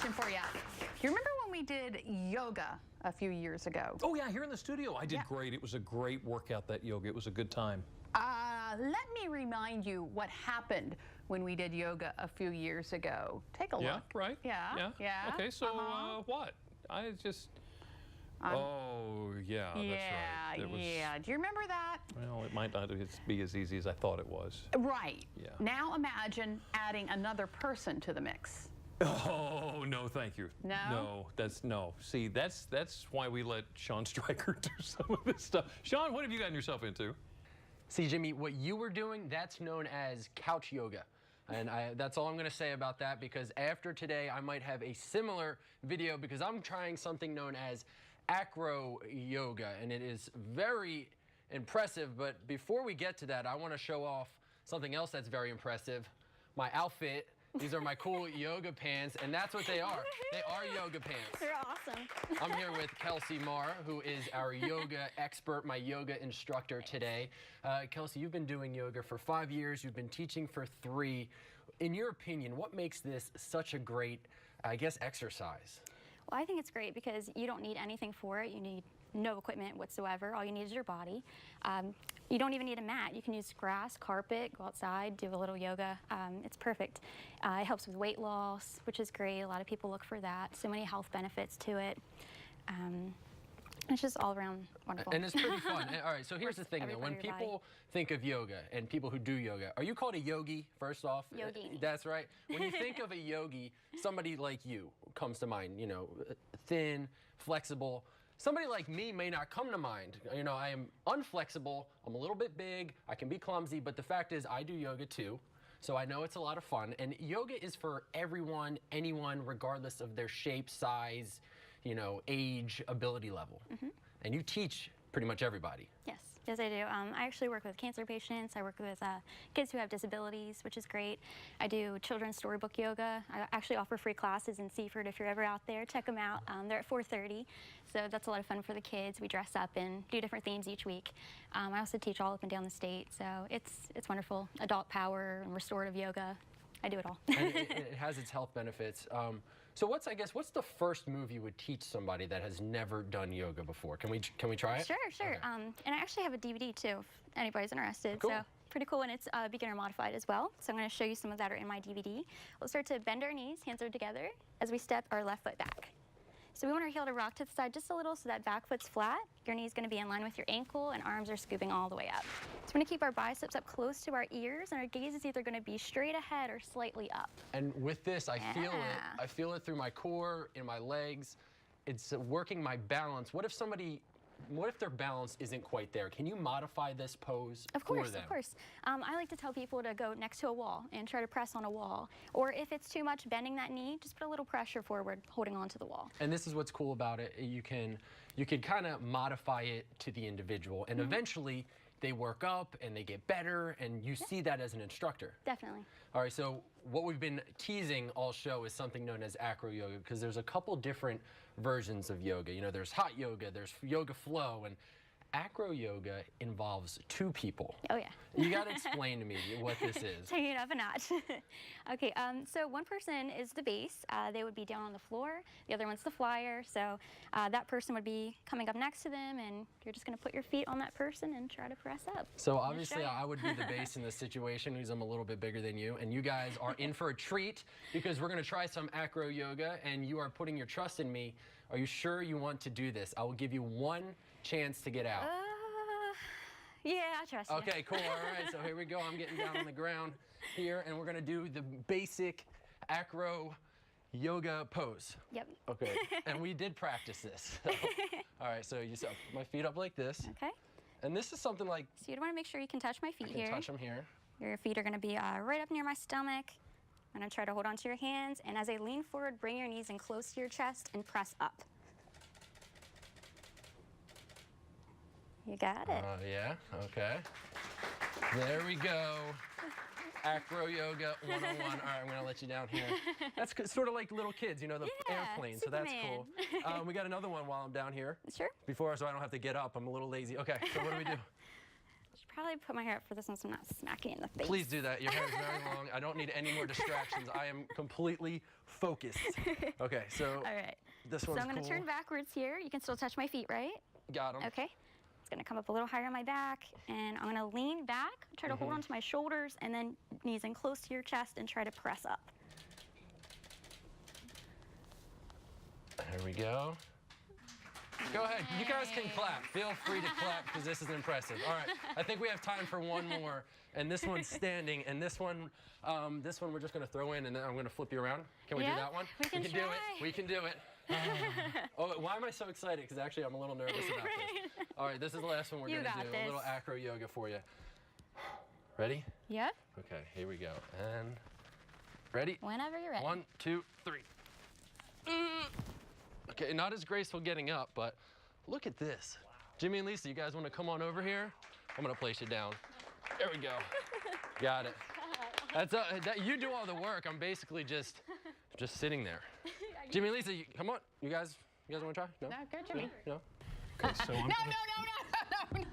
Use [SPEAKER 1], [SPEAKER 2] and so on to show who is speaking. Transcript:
[SPEAKER 1] question for you. Do you remember when we did yoga a few years ago?
[SPEAKER 2] Oh yeah, here in the studio. I did great. It was a great workout, that yoga. It was a good time.
[SPEAKER 1] Let me remind you what happened when we did yoga a few years ago. Take a look.
[SPEAKER 2] Yeah, right.
[SPEAKER 1] Yeah.
[SPEAKER 2] Okay, so what? I just... oh, yeah, that's right.
[SPEAKER 1] Yeah. Do you remember that?
[SPEAKER 2] Well, it might not be as easy as I thought it was.
[SPEAKER 1] Right.
[SPEAKER 2] Yeah.
[SPEAKER 1] Now imagine adding another person to the mix.
[SPEAKER 2] Oh, no, thank you.
[SPEAKER 1] No?
[SPEAKER 2] No, See, that's why we let Sean Stryker do some of this stuff. Sean, what have you gotten yourself into?
[SPEAKER 3] See, Jimmy, what you were doing, that's known as couch yoga. And that's all I'm going to say about that, because after today, I might have a similar video because I'm trying something known as Acroyoga, and it is very impressive. But before we get to that, I want to show off something else that's very impressive. My outfit. These are my cool yoga pants, and that's what they are. They are yoga pants.
[SPEAKER 4] They're awesome.
[SPEAKER 3] I'm here with Kelcie Mahr, who is our yoga expert, my yoga instructor today. Kelcie, you've been doing yoga for 5 years. You've been teaching for 3. In your opinion, what makes this such a great, I guess, exercise?
[SPEAKER 4] Well, I think it's great because you don't need anything for it. You need no equipment whatsoever. All you need is your body. You don't even need a mat. You can use grass, carpet, go outside, do a little yoga. It's perfect. It helps with weight loss, which is great. A lot of people look for that. So many health benefits to it. It's just all around wonderful.
[SPEAKER 3] And it's pretty fun. All right, so here's the thing though. When people think of yoga and people who do yoga, are you called a yogi first off?
[SPEAKER 4] Yogini.
[SPEAKER 3] That's right. When you think of a yogi, somebody like you comes to mind, you know, thin, flexible. Somebody like me may not come to mind. You know, I am unflexible, I'm a little bit big, I can be clumsy, but the fact is I do yoga too. So I know it's a lot of fun. And yoga is for everyone, anyone, regardless of their shape, size, you know, age, ability level. And you teach pretty much everybody.
[SPEAKER 4] Yes, I do. I actually work with cancer patients. I work with kids who have disabilities, which is great. I do children's storybook yoga. I actually offer free classes in Seaford. If you're ever out there, check them out. They're at 4:30, so that's a lot of fun for the kids. We dress up and do different themes each week. I also teach all up and down the state, so it's wonderful. Adult power and restorative yoga. I do it all.
[SPEAKER 3] And it has its health benefits. So what's the first move you would teach somebody that has never done yoga before? Can we try it?
[SPEAKER 4] Sure.
[SPEAKER 3] Okay.
[SPEAKER 4] And I actually have a DVD too, if anybody's interested.
[SPEAKER 3] Cool.
[SPEAKER 4] So pretty cool, and it's beginner modified as well. So I'm going to show you some of that are in my DVD. We'll start to bend our knees, hands are together, as we step our left foot back. So we want our heel to rock to the side just a little so that back foot's flat. Your knee's going to be in line with your ankle, and arms are scooping all the way up. So we're going to keep our biceps up close to our ears, and our gaze is either going to be straight ahead or slightly up.
[SPEAKER 3] And with this, I feel it. I feel it through my core, in my legs. It's working my balance. What if their balance isn't quite there? Can you modify this pose for them?
[SPEAKER 4] Of course. I like to tell people to go next to a wall and try to press on a wall. Or if it's too much bending that knee, just put a little pressure forward, holding on to the wall.
[SPEAKER 3] And this is what's cool about it. You can kind of modify it to the individual, and eventually they work up and they get better, and you see that as an instructor.
[SPEAKER 4] Definitely.
[SPEAKER 3] All right, so what we've been teasing all show is something known as acro yoga, because there's a couple different versions of yoga. You know, there's hot yoga, there's yoga flow, and acro yoga involves 2 people.
[SPEAKER 4] Oh, yeah.
[SPEAKER 3] You got to explain to me what this is.
[SPEAKER 4] Taking it up a notch. Okay, so one person is the base. They would be down on the floor. The other one's the flyer. So that person would be coming up next to them, and you're just going to put your feet on that person and try to press up.
[SPEAKER 3] So obviously I would be the base in this situation because I'm a little bit bigger than you, and you guys are in for a treat because we're going to try some acro yoga, and you are putting your trust in me. Are you sure you want to do this? I will give you 1 chance to get out.
[SPEAKER 4] Yeah, I trust you.
[SPEAKER 3] Okay, cool. All right, so here we go. I'm getting down on the ground here, and we're going to do the basic acro yoga pose.
[SPEAKER 4] Yep.
[SPEAKER 3] Okay, and we did practice this. So, all right, so you set my feet up like this.
[SPEAKER 4] Okay.
[SPEAKER 3] And this is something like...
[SPEAKER 4] So you want to make sure you can touch my feet here.
[SPEAKER 3] I can touch them here.
[SPEAKER 4] Your feet are going to be right up near my stomach. I'm going to try to hold onto your hands, and as I lean forward, bring your knees in close to your chest and press up. You got it.
[SPEAKER 3] Yeah, okay. There we go. Acro yoga 101. All right, I'm going to let you down here. That's sort of like little kids, you know, the airplane, so that's cool. We got another one while I'm down here.
[SPEAKER 4] Sure.
[SPEAKER 3] So I don't have to get up. I'm a little lazy. Okay, so what do we do?
[SPEAKER 4] Just probably put my hair up for this one so I'm not smacking in the face.
[SPEAKER 3] Please do that. Your hair is very long. I don't need any more distractions. I am completely focused. Okay, so
[SPEAKER 4] All right.
[SPEAKER 3] this one's
[SPEAKER 4] So I'm going to turn backwards here. You can still touch my feet, right?
[SPEAKER 3] Got them.
[SPEAKER 4] Okay. It's going to come up a little higher on my back, and I'm going to lean back, try to hold onto my shoulders, and then knees in close to your chest and try to press up.
[SPEAKER 3] There we go. Go ahead. You guys can clap. Feel free to clap because this is impressive. All right. I think we have time for one more, and this one's standing, and this one we're just going to throw in, and then I'm going to flip you around. Can we do that one?
[SPEAKER 4] We can
[SPEAKER 3] do it. We can do it. Oh, why am I so excited? Because actually, I'm a little nervous about this. All right, this is the last one we're going to do. A little acro yoga for you. Ready?
[SPEAKER 4] Yep.
[SPEAKER 3] Okay, here we go. And ready?
[SPEAKER 4] Whenever you're ready.
[SPEAKER 3] 1, 2, 3. Okay, not as graceful getting up, but look at this. Wow. Jimmy and Lisa, you guys want to come on over here? I'm going to place you down. There we go. Got it. That's you do all the work. I'm basically just sitting there. Jimmy and Lisa, come on. You guys want to try? No?
[SPEAKER 1] No, go Jimmy.
[SPEAKER 3] No?
[SPEAKER 2] Okay, so I'm
[SPEAKER 1] No.